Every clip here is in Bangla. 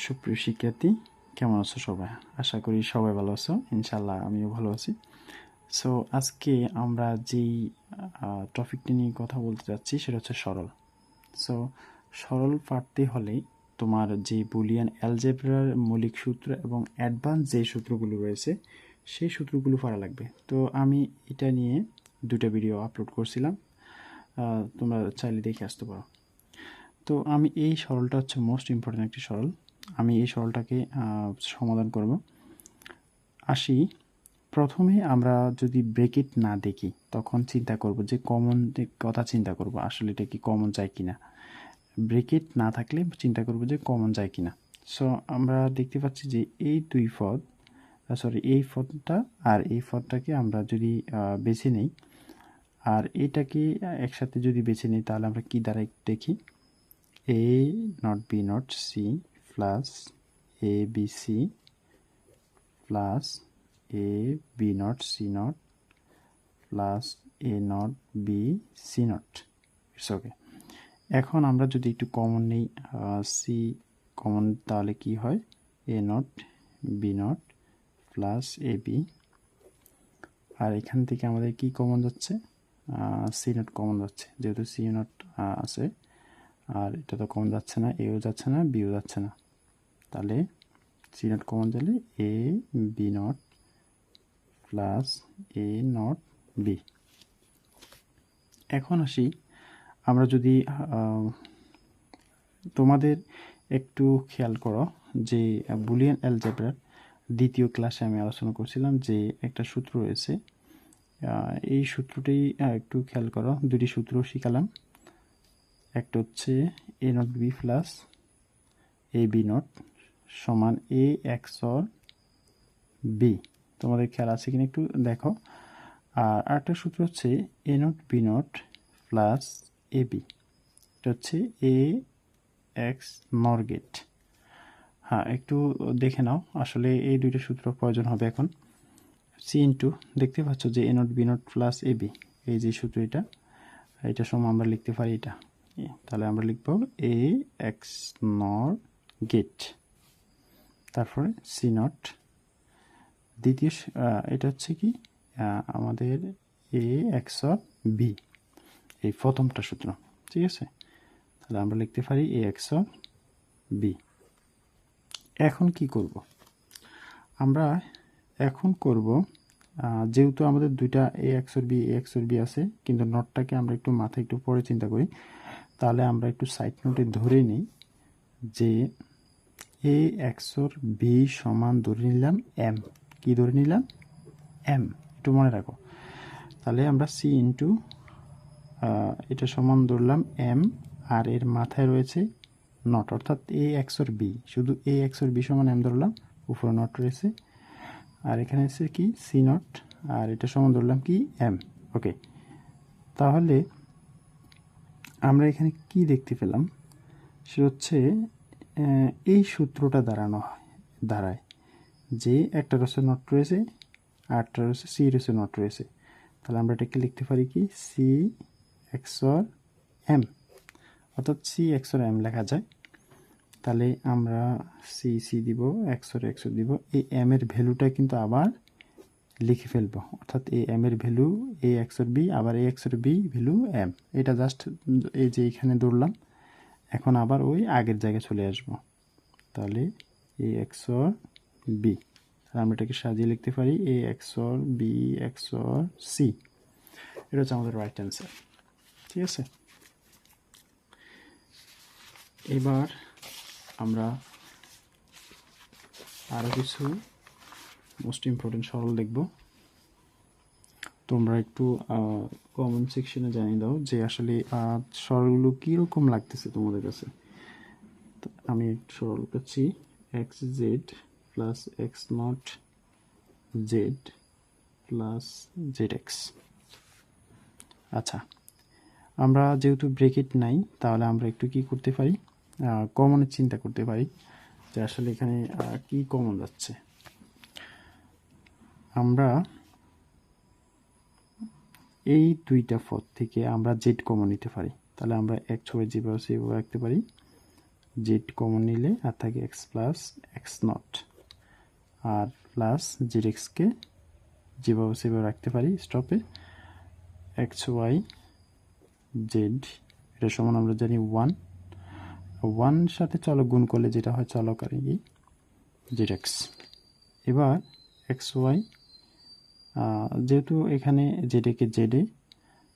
সুপ্রিয় শিক্ষার্থী, কেমন আছো সবাই? আশা করি সবাই ভালো আছো। ইনশাল্লাহ আমিও ভালো আছি। সো আজকে আমরা যেই টপিকটি নিয়ে কথা বলতে যাচ্ছি সেটা হচ্ছে সরল। সো সরল পারতে হলে তোমার যে বুলিয়ান অ্যালজেব্রার মৌলিক সূত্র এবং অ্যাডভান্স যে সূত্রগুলো রয়েছে সেই সূত্রগুলো পারা লাগবে। তো আমি এটা নিয়ে দুটো ভিডিও আপলোড করছিলাম, তোমরা চাইলে দেখে আসতে পারো। তো আমি এই সরলটা হচ্ছে মোস্ট ইম্পর্ট্যান্ট একটি সরল। আমি এই সরলটাকে সমাধান করব। আসি, প্রথমে আমরা যদি ব্রেকেট না দেখি তখন চিন্তা করব যে কমন কথা চিন্তা করব, আসলে এটা কি কমন যায় কিনা। ব্রেকেট না থাকলে চিন্তা করব যে কমন যায় কিনা। সো আমরা দেখতে পাচ্ছি যে এই দুই পদ, এই পদটা আর এই পদটাকে আমরা যদি বেছে নেই আর এটাকে একসাথে যদি বেছে নিই তাহলে আমরা কি দ্বারা দেখি, a not b not c plus a b c plus a b not c not plus a not b c not। It's okay. এখন আমরা যদি একটু কমন নেই সি কমন, তাহলে কি হয়, a not b not plus A B. আর এখান থেকে আমাদের কি কমন যাচ্ছে, সি নট কমন যাচ্ছে, যেহেতু সি নট আছে। আর এটা তো কমন যাচ্ছে না, এও যাচ্ছে না, বিও যাচ্ছে না, তাহলে সি নট কমন দিলে A B not plus A not B. এখন আসি, আমরা যদি তোমাদের একটু খেয়াল করো যে বুলিয়ান অ্যালজেব্রার দ্বিতীয় ক্লাসে আমি আলোচনা করছিলাম যে একটা সূত্র রয়েছে, এই সূত্রটি একটু খেয়াল করো। দুটি সূত্র শিখালাম, একটা হচ্ছে A not B plus A B not সমান এ এক্স অর বি। তোমাদের খেয়াল আছে কিনা একটু দেখো। আর আরেকটা সূত্র হচ্ছে A not B not plus A B, এটা হচ্ছে এ এক্স নর গেট। হ্যাঁ, একটু দেখে নাও, আসলে এই দুইটা সূত্র প্রয়োজন হবে এখন। সি ইন্টু, দেখতে পাচ্ছ যে A not B not plus A B, এই যে সূত্র এটা সময় আমরা লিখতে পারি এটা, তাহলে আমরা লিখব এ এক্স নর গেট, তারপরে সি নট। দ্বিতীয় এটা হচ্ছে কি আমাদের এ এক্স অর বি, এই প্রথমটা সূত্র, ঠিক আছে। তাহলে আমরা লিখতে পারি এ এক্স অর বি। এখন কি করব আমরা, এখন করব যেহেতু আমাদের দুইটা এ এক্সর বি আছে, কিন্তু নটটাকে আমরা একটু মাথায় একটু পরে চিন্তা করি, তাহলে আমরা একটু সাইড নোটে ধরে নিই যে এ এক্সর বি সমান ধরে নিলাম এম। কি ধরে নিলাম, এম, একটু মনে রাখো। তাহলে আমরা সি ইন্টু এটা সমান ধরলাম এম, আর এর মাথায় রয়েছে নট, অর্থাৎ এ এক্সর বি, শুধু এ এক্সর বি সমান এম ধরলাম, উপরে নট রয়েছে, আর এখানে আছে কি সি নট, আর এটা সমান ধরলাম কি এম। ওকে, তাহলে আমরা এখানে কি দেখতে পেলাম, সে হচ্ছে এই সূত্রটা দাঁড়ায় যে একটা রয়েছে নট রয়েছে, আরটা রয়েছে সি রয়েছে নট রয়েছে। তাহলে আমরা এটাকে লিখতে পারি কি সি এক্সর এম, অর্থাৎ সি এক্সর এম লেখা যায়। তাহলে আমরা সি সি দিব, এক্সর দিব, এই এম এর ভ্যালুটা কিন্তু আবার লিখে ফেলবো, অর্থাৎ এ এম এর ভ্যালু এ এক্সর বি, আবার এ এক্সর বি ভ্যালু এম। এটা জাস্ট এই যে এখানে ধরলাম, এখন আবার ওই আগের জায়গায় চলে আসব। তাহলে এ এক্সর বি, আমরা এটাকে সাজিয়ে লিখতে পারি এ এক্সর বি এক্সর সি। এটা হচ্ছে আমাদের রাইট অ্যান্সার, ঠিক আছে। এবার আমরা আরও কিছু মোস্ট ইম্পর্টেন্ট সরল দেখব। তোমরা একটু কমেন্ট সেকশনে জানিয়ে দাও যে আসলে সরলগুলো কীরকম লাগতেছে তোমাদের কাছে। আমি সরল পাচ্ছি x Z plus x not Z plus Z x. আচ্ছা, আমরা যেহেতু ব্রেকেট নাই, তাহলে আমরা একটু কি করতে পারি, কমনের চিন্তা করতে পারি যে আসলে এখানে কি কমন যাচ্ছে। আমরা এই দুইটা পদ থেকে আমরা জেড কমন নিতে পারি, তাহলে আমরা এক ছয় যেভাবে সেভাবে রাখতে পারি। জেড কমন নিলে আর থাকে এক্স প্লাস এক্স নট, আর প্লাস জেড এক্সকে যেভাবে সেভাবে রাখতে পারি স্টপে, এক্স ওয়াই জেড এটা সমান আমরা জানি ওয়ান সাথে চলক গুণ করলে যেটা হয় চলক আর কি জেড এক্স। এবার এক্স ওয়াই যেহেতু এখানে জেডেকে জেডে,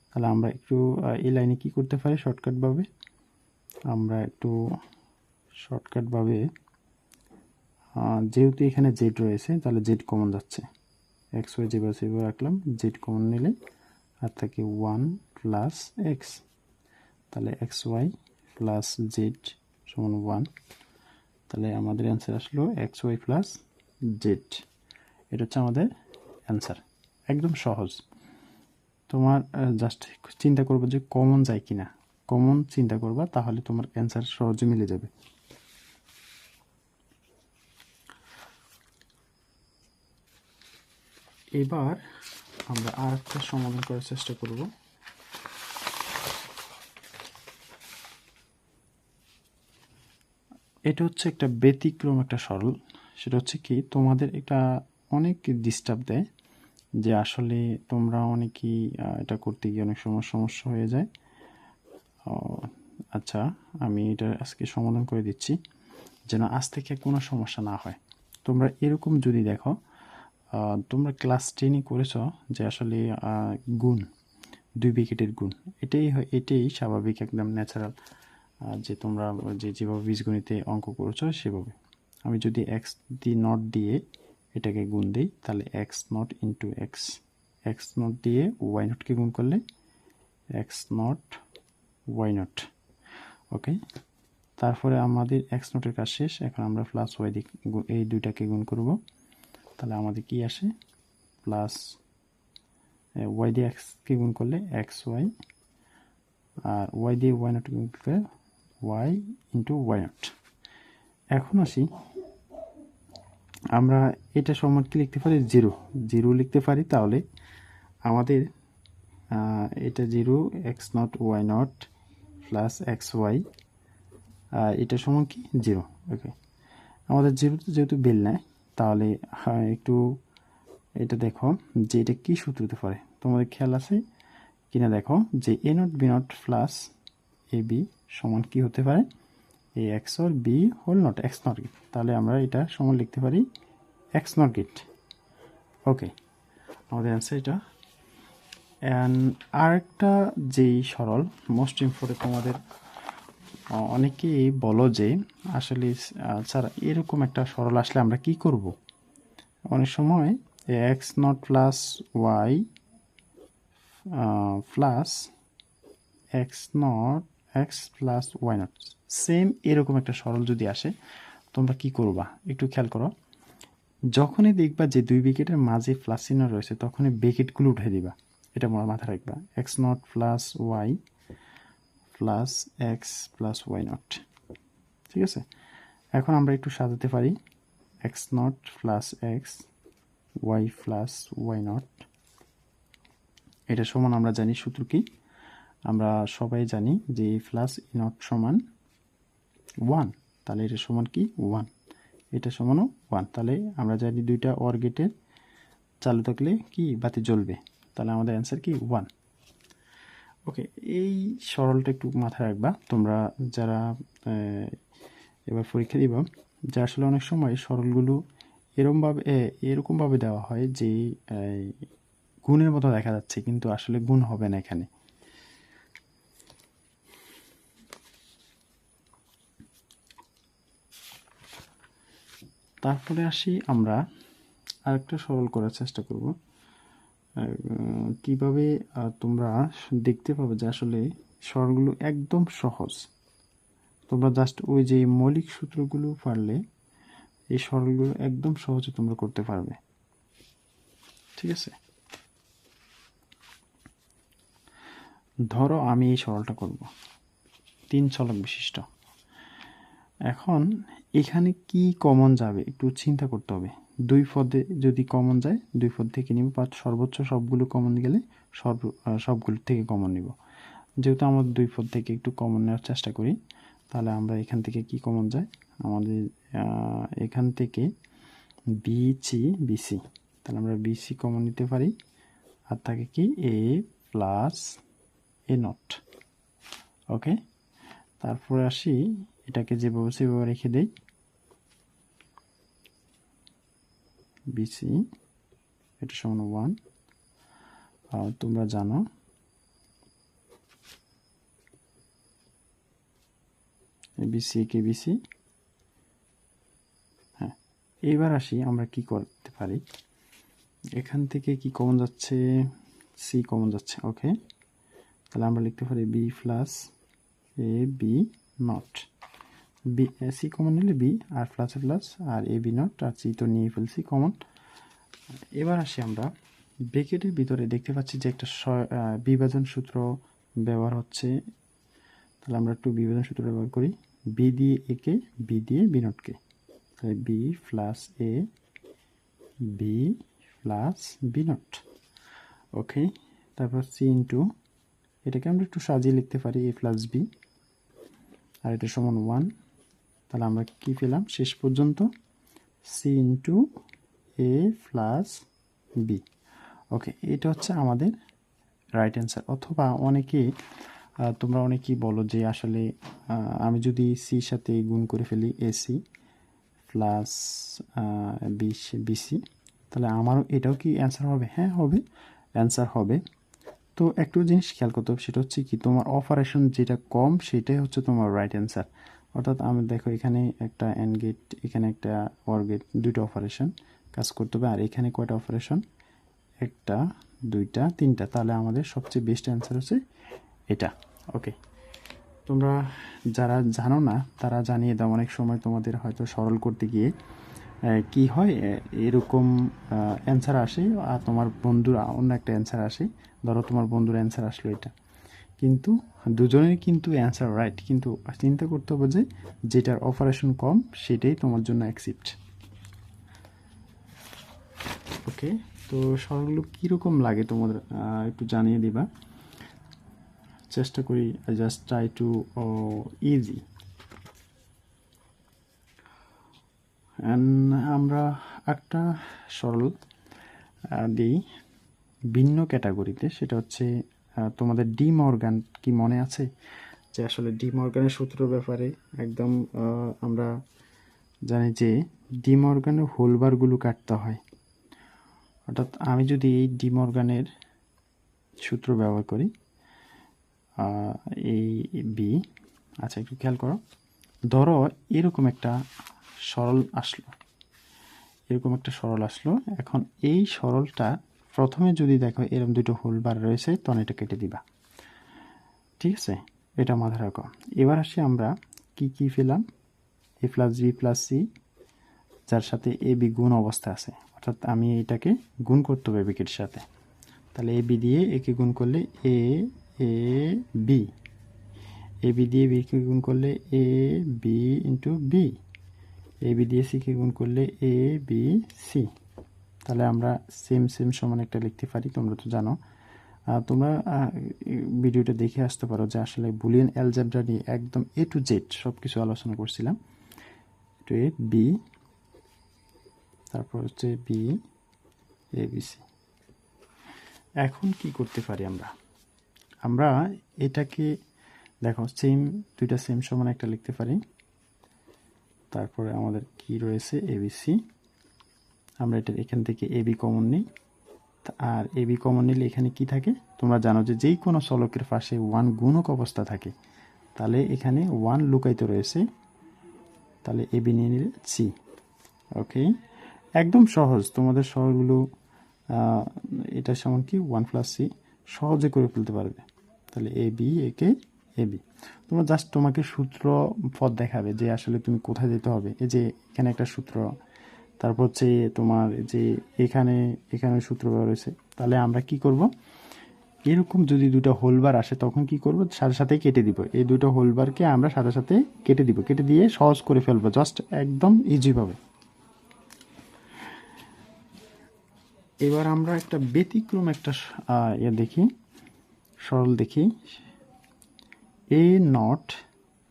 তাহলে আমরা একটু এই লাইনে কী করতে পারি শর্টকাটভাবে, আমরা একটু শর্টকাটভাবে যেহেতু এখানে জেড রয়েছে তাহলে জেড কমন যাচ্ছে, এক্স ওয়াই যেভাবে সেভাবে রাখলাম, জেড কমন নিলে আর থাকে ওয়ান প্লাস এক্স, তাহলে এক্স ওয়াই প্লাস জেড সমান ওয়ান, তাহলে আমাদের অ্যান্সার আসলো এক্স ওয়াই প্লাস জেড। এটা হচ্ছে আমাদের অ্যান্সার, একদম সহজ। তোমার জাস্ট চিন্তা করবো যে কমন যায় কিনা, কমন চিন্তা করবা তাহলে তোমার অ্যান্সার সহজে মিলে যাবে। এবার আমরা আর একটা সমাধান করার চেষ্টা করব। এটা হচ্ছে একটা ব্যতিক্রম একটা সরল, সেটা হচ্ছে কি তোমাদের এটা অনেক ডিস্টার্ব দেয়, যে আসলে তোমরা অনেকেই এটা করতে গিয়ে অনেক সময় সমস্যা হয়ে যায়। আচ্ছা, আমি এটা আজকে সমাধান করে দিচ্ছি যেন আজ থেকে কোনো সমস্যা না হয়। তোমরা এরকম যদি দেখো, তোমরা ক্লাস 10-ই করেছ যে আসলে গুণ, 2 উইকেটের গুণ, এটাই স্বাভাবিক একদম ন্যাচারাল, যে তোমরা যেভাবে বীজগণিতে অঙ্ক করেছ সেভাবে। আমি যদি এক্স নট দিয়ে এটাকে গুণ দিই তাহলে x not into x not দিয়ে ওয়াই নটকে গুণ করলে এক্স নট ওয়াই নট। ওকে, তারপরে আমাদের এক্স নটের কাজ শেষ, এখন আমরা প্লাস ওয়াই দিয়ে এই দুইটাকে গুণ করব, তাহলে আমাদের কি আসে প্লাস ওয়াই দিয়ে এক্সকে গুণ করলে এক্স ওয়াই, আর ওয়াই দিয়ে ওয়াই নট গুণ করলে ওয়াই ইন্টু ওয়াই নট। এখন আসি, আমরা এটা সমান কি লিখতে পারি, জিরো লিখতে পারি, তাহলে আমাদের এটা zero x not y not plus x y, এটা সমান কি জিরো। ওকে, আমাদের জিরোতে যেহেতু বেল নেয় তাহলে একটু এটা দেখো যে এটা কী সূত্র হতে পারে, তোমাদের খেয়াল আছে কিনা দেখো, যে A not B not plus A B সমান কি হতে পারে, A X or B whole not X not gate, তাহলে আমরা এটা সমান লিখতে পারি এক্স নট গেট। ওকে, আমাদের অ্যান্সার এটা। আরেকটা যেই সরল মোস্ট ইম্পর্টেন্ট, তোমাদের অনেকেই বলো যে আসলে স্যার এরকম একটা সরল আসলে আমরা কি করব, অনেক সময় x not plus y plus x not x plus y not, same এরকম একটা সরল যদি আসে তোমরা কি করবা একটু খেয়াল করো, যখনই দেখবা যে 2 উইকেটের মাঝে প্লাস চিহ্ন রয়েছে তখনই ব্র্যাকেটগুলো উঠে দিবা, এটা মাথায় রাখবা, x not plus y plus x plus y not. ঠিক আছে, এখন আমরা একটু সাজাতে পারি, x not plus x y plus y not, এটা সমান আমরা জানি সূত্র কি, আমরা সবাই জানি যে প্লাস ই নট সমান 1, তাহলে এটা সমান কি 1, এটা সমানও 1, তাহলে আমরা জানি দুইটা অর গেটের চালু থাকলে কি বাতি জ্বলবে, তাহলে আমাদের অ্যান্সার কি 1। ওকে, এই সরলটা একটু মাথায় রাখবা তোমরা যারা এবার পরীক্ষা দিবা, যে আসলে অনেক সময় সরলগুলো এরকমভাবে দেওয়া হয় যে গুণের মতো দেখা যাচ্ছে কিন্তু আসলে গুণ হবে না এখানে। তারপরে আসি আমরা আরেকটা সরল করার চেষ্টা করব, কিভাবে তোমরা দেখতে পাবে যে আসলে সরলগুলো একদম সহজ, তোমরা জাস্ট ওই যে মৌলিক সূত্রগুলো পারলে এই সরলগুলো একদম সহজে তোমরা করতে পারবে। ঠিক আছে, ধরো আমি এই সরলটা করব 3 চলক বিশিষ্ট। এখন এখানে কি কমন যাবে একটু চিন্তা করতে হবে, 2 পদে যদি কমন যায় 2 পদ থেকে নিব, বা সর্বোচ্চ সবগুলো কমন গেলে সবগুলো থেকে কমন নিব, যেহেতু আমরা 2 পদ থেকে একটু কমন নেওয়ার চেষ্টা করি, তাহলে আমরা এখান থেকে কি কমন যায়, আমাদের এখান থেকে বিসি, তাহলে আমরা বিসি কমন নিতে পারি, আর থাকে কি এ প্লাস এ নট। ওকে, তারপরে আসি এটাকে যেভাবে সেভাবে রেখে দেই, বিসি এটা সমান 1। তোমরা জানো বিসি কে বিসি। হ্যাঁ, এবার আসি আমরা কি করতে পারি, এখান থেকে কি কমন যাচ্ছে, সি কমন যাচ্ছে। ওকে, তাহলে আমরা লিখতে পারি B plus A B not, B C common নিলে বি আর প্লাস এ প্লাস আর এ বি নট, আর সি তো নিয়ে ফেলছি কমন। এবার আসি আমরা ব্র্যাকেটের ভিতরে দেখতে পাচ্ছি যে একটা বিভাজন সূত্র ব্যবহার হচ্ছে, তাহলে আমরা একটু বিভাজন সূত্র ব্যবহার করি, বি দিয়ে এ কে, বি দিয়ে বি নটকে, তাহলে B plus A B plus B not. Okay, তারপর সি ইন্টু, এটাকে আমরা একটু সাজিয়ে লিখতে পারি এ প্লাস বি, আর এটা সমান 1। তাহলে আমরা কি পেলাম শেষ পর্যন্ত, সি ইন্টু এ প্লাস বি। ওকে, এটা হচ্ছে আমাদের রাইট অ্যান্সার। অথবা তোমরা অনেকেই বলো যে আসলে আমি যদি সির সাথে গুণ করে ফেলি এসি প্লাস বিসি, তাহলে আমারও এটাও কি অ্যান্সার হবে? হ্যাঁ হবে, অ্যান্সার হবে। তো একটু জিনিস খেয়াল করতে হবে, সেটা হচ্ছে কি তোমার অপারেশন যেটা কম সেটাই হচ্ছে তোমার রাইট অ্যান্সার। অর্থাৎ আমি দেখো এখানে একটা অ্যান্ড গেট, এখানে একটা ওয়ার গেট, দুইটা অপারেশন কাজ করতে হবে, আর এখানে কয়টা অপারেশন, একটা দুইটা তিনটা, তাহলে আমাদের সবচেয়ে বেস্ট অ্যান্সার হচ্ছে এটা। ওকে, তোমরা যারা জানো না তারা জানিয়ে দাও, অনেক সময় তোমাদের হয়তো সরল করতে গিয়ে কি হয় এরকম অ্যান্সার আসে আর তোমার বন্ধুরা অন্য একটা অ্যান্সার আসে, ধরো তোমার বন্ধুর অ্যান্সার আসলো এটা, কিন্তু দুজনের কিন্তু অ্যান্সার রাইট, কিন্তু চিন্তা করতে হবে যে যেটার অপারেশন কম সেটাই তোমার জন্য অ্যাকসেপ্ট। ওকে, তো সরলগুলো কীরকম লাগে তোমাদের একটু জানিয়ে দিবা, চেষ্টা করি জাস্ট ট্রাই টু ইজি। আমরা একটা সরল দিই ভিন্ন ক্যাটাগরিতে, সেটা হচ্ছে তোমাদের ডি মর্গান কি মনে আছে, যে আসলে ডি মর্গানের সূত্র ব্যাপারে একদম আমরা জানি যে ডি মর্গানের হোলবারগুলো কাটতে হয়। অর্থাৎ আমি যদি এই ডি মর্গানের সূত্র ব্যবহার করি, এই বি, আচ্ছা একটু খেয়াল করো, ধরো এরকম একটা সরল আসলো, এরকম একটা সরল আসলো, এখন এই সরলটা প্রথমে যদি দেখো এরকম দুটো হোল বার রয়েছে, তখন এটা কেটে দিবা, ঠিক আছে, এটা মাথায় রাখো। এবার আসি আমরা কি কি পেলাম, এ প্লাস বি প্লাস সি, যার সাথে এ বি গুণ অবস্থা আছে, অর্থাৎ আমি এটাকে গুণ করতে হবে ব্র্যাকেটের সাথে, তাহলে এ বি দিয়ে একে গুণ করলে এ এ বি, এ বি দিয়ে বিকে গুণ করলে A B into B, A B দিয়ে সিকে গুণ করলে এ বি সি। তাহলে আমরা সেম সেম সমান একটা লিখতে পারি, তোমরা তো জানো, তোমরা ভিডিওটা দেখে আসতে পারো যে আসলে বুলিয়ান অ্যালজেব্রা নিয়ে একদম এ টু জেড সব কিছু আলোচনা করছিলাম। তো এ বি, তারপর হচ্ছে বি এ বি সি। এখন কি করতে পারি আমরা এটাকে দেখো সেম দুইটা সেম সমান একটা লিখতে পারি, তারপরে আমাদের কি রয়েছে এবিসি, আমরা এটা এখান থেকে এবি কমন নিই, আর এবি কমন নিলে এখানে কি থাকে তোমরা জানো যে যেই কোনো চলকের পাশে 1 গুণক অবস্থা থাকে, তাহলে এখানে 1 লুকায়িত রয়েছে, তাহলে এবি নিয়ে নিলে সি। ওকে, একদম সহজ, তোমাদের সহজগুলো এটা সমান কি 1 প্লাস সি সহজে করে ফেলতে পারবে। তাহলে এ বি একে এ বি, তোমরা জাস্ট তোমাকে সূত্র পথ দেখাবে যে আসলে তুমি কোথায় যেতে হবে। এই যে এখানে একটা সূত্র, তারপর হচ্ছে তোমার যে এখানে সূত্র ব্যবহার হয়েছে, তাহলে আমরা কি করব, এরকম যদি দুটো হোলবার আসে তখন কি করব, সাথে সাথে কেটে দিব, এই দুটো হোলবারকে আমরা সাথে সাথে কেটে দিব, কেটে দিয়ে সহজ করে ফেলবো, জাস্ট একদম ইজিভাবে। এবার আমরা একটা ব্যতিক্রম একটা দেখি, সরল দেখি, A not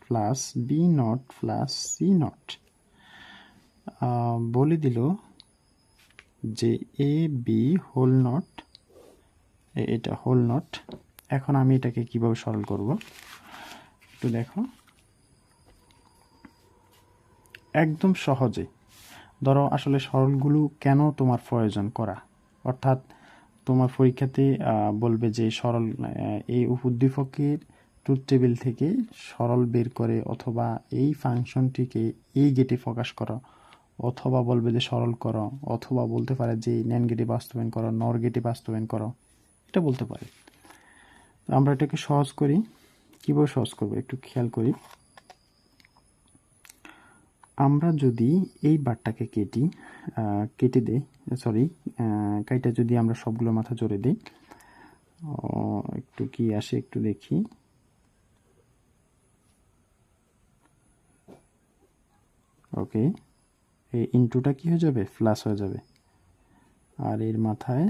plus B not plus C not বলে দিল যে এ বি হোল নট, এটা হোল নট। এখন আমি এটাকে কিভাবে সরল করব একটু দেখো। একদম সহজে ধরো, আসলে সরলগুলো কেন তোমার প্রয়োজন করা, অর্থাৎ তোমার পরীক্ষাতে বলবে যে সরল এই উদ্দীপকের ট্রুথ টেবিল থেকে সরল বের করে, অথবা এই ফাংশনটিকে এই গেটে প্রকাশ করো, অথবা বলবে যে সরল করো, অথবা বলতে পারে যে ন্যান্ড গেটে বাস্তবায়ন করো, নর গেটে বাস্তবায়ন করো, এটা বলতে পারে। আমরা এটাকে সহজ করি। কীভাবে সহজ করবো একটু খেয়াল করি। আমরা যদি এই বারটাকে কেটে দেই, সরি কাইটা যদি আমরা সবগুলো মাথা জোরে দিই, একটু কি আসে একটু দেখি। ওকে, এই ইনটুটা কি হয়ে যাবে, প্লাস হয়ে যাবে, আর এর মাথায়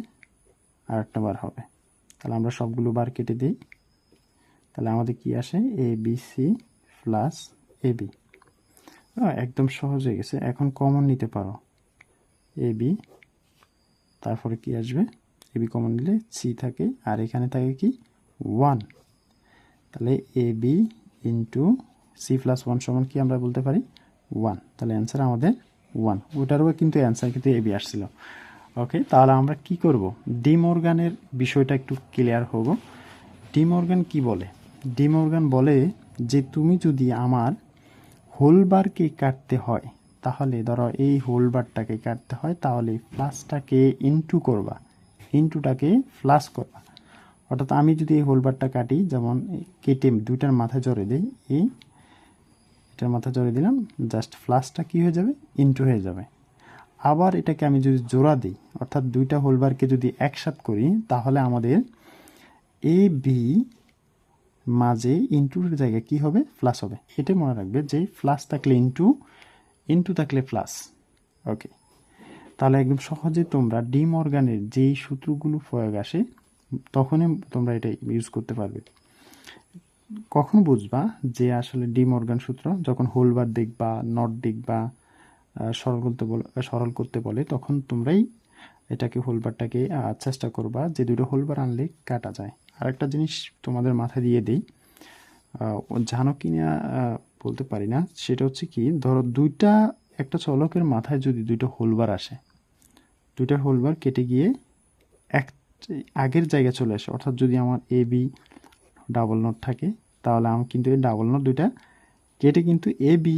আরেকটা বার হবে। তাহলে আমরা সবগুলো বার কেটে দিই, তাহলে আমাদের কি আসে, A B C plus A B. একদম সহজ হয়ে গেছে। এখন কমন নিতে পারো এ বি, তারপরে কি আসবে, এ বি কমন নিলে সি থাকে, আর এখানে থাকে কি 1। তাহলে A B into C plus 1 সমান কি আমরা বলতে পারি 1। তাহলে অ্যান্সার আমাদের 1। ওটারও কিন্তু অ্যান্সার কিন্তু এ বি আসছিল। ওকে, তাহলে আমরা কি করব, ডি মর্গানের বিষয়টা একটু ক্লিয়ার হব। ডি মর্গান কি বলে, ডি মর্গান বলে যে তুমি যদি আমার হোলবারকে কাটতে হয়, তাহলে ধরো এই হোলবারটাকে কাটতে হয়, তাহলে প্লাসটাকে ইনটু করবা, ইনটুটাকে প্লাস করবা। অর্থাৎ আমি যদি এই হোলবারটা কাটি, যেমন কেটে দুইটার মাথায় জড়ে দিই, এই এটার মাথায় জড়ে দিলাম, জাস্ট প্লাসটা কি হয়ে যাবে, ইনটু হয়ে যাবে। আবার এটাকে আমি যদি জোড়া দিই, অর্থাৎ দুইটা হোলবারকে যদি একসাথ করি, তাহলে আমাদের এ বি মাঝে ইনটুর জায়গায় কি হবে, প্লাস হবে। এটা মনে রাখবে যে প্লাস থাকলে ইনটু, ইনটু থাকলে প্লাস। ওকে, তাহলে একদম সহজে তোমরা ডি মর্গানের যেই সূত্রগুলো প্রয়োগ আসে, তখনই তোমরা এটা ইউজ করতে পারবে। কখন বুঝবা যে আসলে ডি মর্গান সূত্র, যখন হোলবার দেখবা, নট দেখবা, সরল করতে বলে, তখন তোমরাই এটাকে হোলবারটাকে চেষ্টা করবা যে দুটো হোলবার আনলে কাটা যায়। আরেকটা জিনিস তোমাদের মাথায় দিয়ে দিই, জানো কি না বলতে পারি না, সেটা হচ্ছে কি, ধরো দুইটা একটা চলকের মাথায় যদি দুইটা হোলবার আসে, দুইটা হোলবার কেটে গিয়ে এক আগের জায়গায় চলে আসে, অর্থাৎ যদি আমার এ বি ডাবল নট থাকে, তাহলে আমি কিন্তু এই ডাবল নট দুইটা কেটে কিন্তু এ বি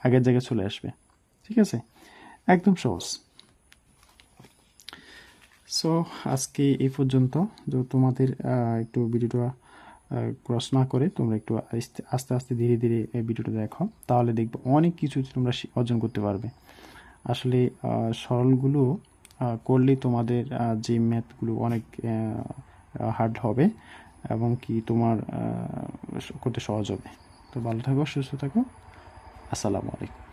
আগের জায়গায় চলে আসবে। ঠিক আছে, একদম সহজ। সো আজকে এই পর্যন্ত। তোমাদের একটু ভিডিওটা ক্রস না করে তোমরা একটু আস্তে আস্তে ধীরে ধীরে এই ভিডিওটা দেখো, তাহলে দেখবে অনেক কিছু তোমরা অর্জন করতে পারবে। আসলে সরলগুলো করলেই তোমাদের যে ম্যাথগুলো অনেক হার্ড হবে, এবং কি তোমার করতে সহজ হবে। তো ভালো থাকো, সুস্থ থাকো, আসসালামু আলাইকুম।